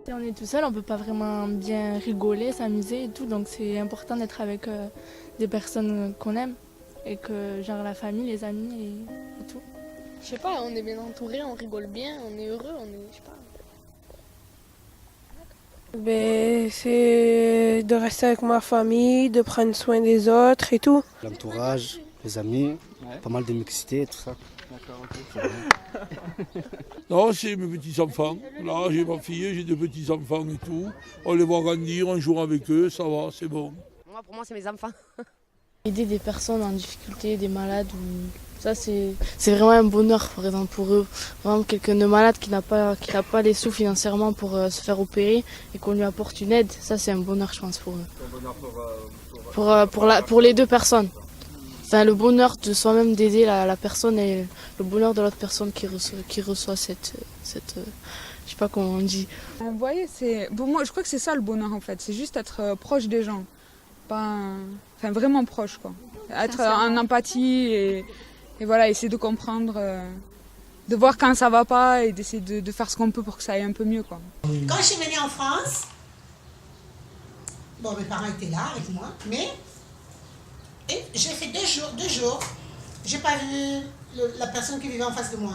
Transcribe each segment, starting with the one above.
Si on est tout seul, on peut pas vraiment bien rigoler, s'amuser et tout, donc c'est important d'être avec des personnes qu'on aime et que genre la famille, les amis et tout. Je sais pas, on est bien entouré, on rigole bien, on est heureux, je sais pas. Ben, c'est de rester avec ma famille, de prendre soin des autres et tout. L'entourage, les amis, pas mal de mixité et tout ça. Non, c'est mes petits-enfants. Là, j'ai ma fille, j'ai deux petits-enfants et tout. On les voit grandir, on joue avec eux, ça va, c'est bon. Pour moi, c'est mes enfants. Aider des personnes en difficulté, des malades, ça c'est vraiment un bonheur par exemple pour eux. Vraiment quelqu'un de malade qui n'a pas les sous financièrement pour se faire opérer et qu'on lui apporte une aide, ça c'est un bonheur je pense pour eux. Pour les deux personnes. Enfin, le bonheur de soi-même d'aider la personne et le bonheur de l'autre personne qui reçoit cette je sais pas comment on dit. Vous voyez, pour moi, je crois que c'est ça le bonheur en fait, c'est juste être proche des gens, enfin vraiment proche quoi. Être en empathie et voilà, essayer de comprendre, de voir quand ça va pas et d'essayer de faire ce qu'on peut pour que ça aille un peu mieux quoi. Quand je suis venue en France, bon mes parents étaient là avec moi, mais j'ai fait deux jours, j'ai pas vu la personne qui vivait en face de moi.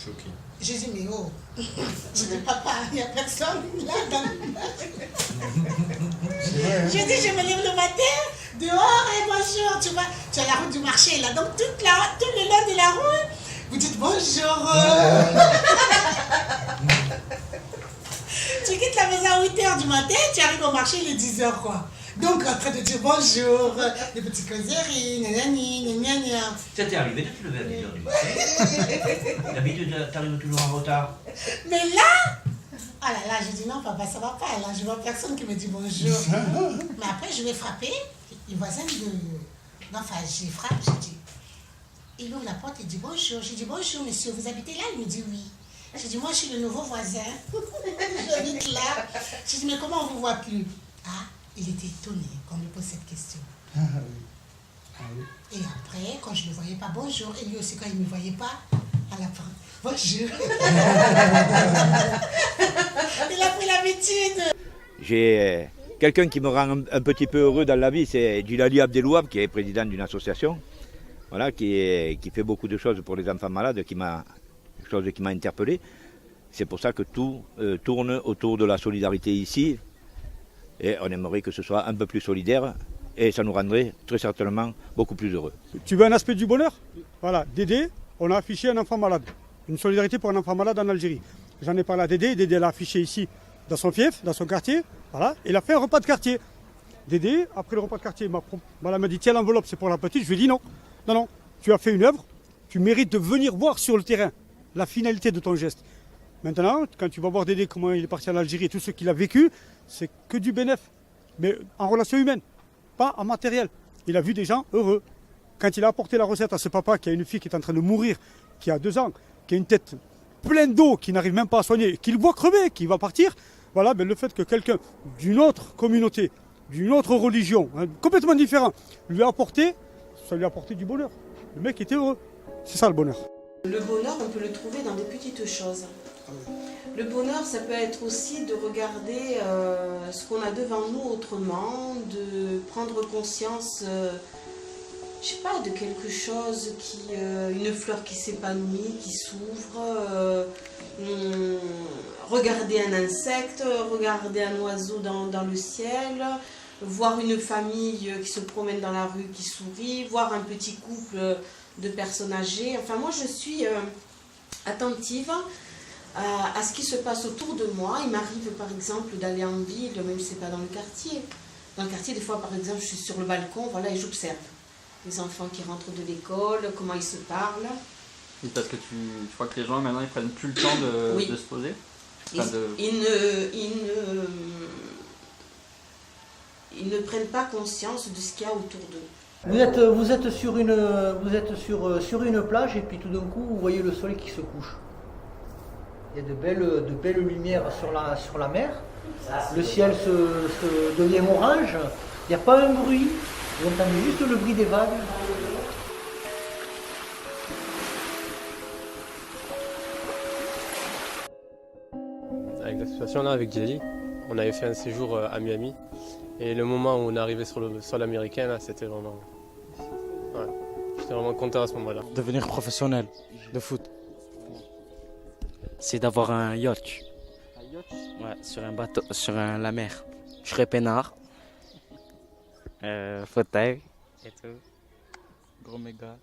Choqué. J'ai dit mais oh, j'ai dit papa, il n'y a personne là dans J'ai dit je me lève le matin, dehors et bonjour, tu vois, tu as la route du marché là, donc tout le long de la route, vous dites bonjour. Tu quittes la maison à 8h du matin, tu arrives au marché il est 10h quoi. Donc en train de dire bonjour, des petites causeries, nanani, nanana. Ça t'est arrivé de te lever à 10h du matin? D'habitude, t'arrives toujours en retard. Mais là, ah là là, je dis non papa, ça va pas, là je vois personne qui me dit bonjour. Mais après je vais frapper, le voisin enfin j'ai frappé, j'ai dit, il ouvre la porte, il dit bonjour. J'ai dit bonjour monsieur, vous habitez là? Il me dit oui. J'ai dit moi je suis le nouveau voisin, j'habite là. J'ai dit mais comment on vous voit plus? Ah, il était étonné qu'on me pose cette question. Ah oui. Et après, quand je ne le voyais pas, bonjour. Et lui aussi, quand il ne me voyait pas, à la fin, bonjour. Il a pris l'habitude. J'ai quelqu'un qui me rend un petit peu heureux dans la vie, c'est Djilali Abdelouab, qui est président d'une association, voilà, qui fait beaucoup de choses pour les enfants malades, chose qui m'a interpellé. C'est pour ça que tout tourne autour de la solidarité ici. Et on aimerait que ce soit un peu plus solidaire et ça nous rendrait très certainement beaucoup plus heureux. Tu veux un aspect du bonheur? Voilà, Dédé, on a affiché un enfant malade. Une solidarité pour un enfant malade en Algérie. J'en ai parlé à Dédé, Dédé l'a affiché ici dans son fief, dans son quartier. Voilà, il a fait un repas de quartier. Dédé, après le repas de quartier, m'a dit tiens l'enveloppe, c'est pour la petite. Je lui ai dit non, non, tu as fait une œuvre, tu mérites de venir voir sur le terrain la finalité de ton geste. Maintenant, quand tu vas voir Dédé, comment il est parti en Algérie et tout ce qu'il a vécu, c'est que du bénéfice, mais en relation humaine, pas en matériel. Il a vu des gens heureux. Quand il a apporté la recette à ce papa qui a une fille qui est en train de mourir, qui a 2 ans, qui a une tête pleine d'eau, qui n'arrive même pas à soigner, qu'il voit crever, qui va partir, voilà, mais le fait que quelqu'un d'une autre communauté, d'une autre religion, complètement différent, lui a apporté, ça lui a apporté du bonheur. Le mec était heureux. C'est ça le bonheur. Le bonheur, on peut le trouver dans des petites choses. Le bonheur, ça peut être aussi de regarder ce qu'on a devant nous autrement, de prendre conscience, je sais pas, de quelque chose, une fleur qui s'épanouit, qui s'ouvre, regarder un insecte, regarder un oiseau dans le ciel, voir une famille qui se promène dans la rue, qui sourit, voir un petit couple de personnes âgées. Enfin, moi, je suis attentive à ce qui se passe autour de moi. Il m'arrive, par exemple, d'aller en ville, même si ce n'est pas dans le quartier. Dans le quartier, des fois, par exemple, je suis sur le balcon, voilà, et j'observe les enfants qui rentrent de l'école, comment ils se parlent. Et parce que tu crois que les gens, maintenant, ils prennent plus le temps de se poser? Ils ne prennent pas conscience de ce qu'il y a autour d'eux. Vous êtes sur une plage et puis tout d'un coup vous voyez le soleil qui se couche. Il y a de belles lumières sur la mer. Le ciel se devient orange. Il n'y a pas un bruit. Vous entendez juste le bruit des vagues. avec l'association là, avec Jelly. On avait fait un séjour à Miami. Et le moment où on est arrivé sur le sol américain, là, c'était vraiment... Ouais, j'étais vraiment content à ce moment-là. Devenir professionnel de foot. C'est d'avoir un yacht. Un yacht? Ouais, sur un bateau, sur la mer. Je serais peinard. Fauteuil et tout. Gros méga.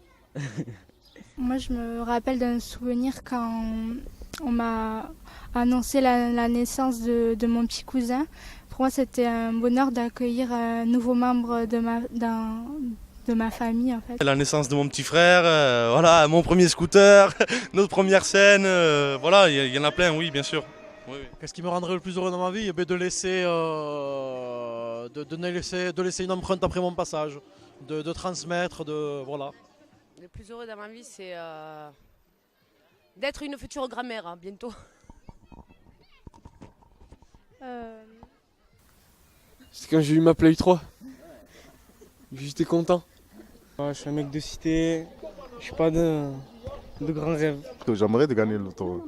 Moi, je me rappelle d'un souvenir quand on m'a annoncé la naissance de mon petit cousin. Pour moi, c'était un bonheur d'accueillir un nouveau membre de ma famille, en fait. La naissance de mon petit frère, voilà, mon premier scooter, notre première scène, voilà, il y en a plein, oui, bien sûr. Oui, oui. Qu'est-ce qui me rendrait le plus heureux dans ma vie? De laisser une empreinte après mon passage, de transmettre, voilà. Le plus heureux dans ma vie, c'est d'être une future grand-mère, hein, bientôt. C'est quand j'ai eu ma Play 3. J'étais content. Je suis un mec de cité, je suis pas de grands rêves. J'aimerais de gagner le loto.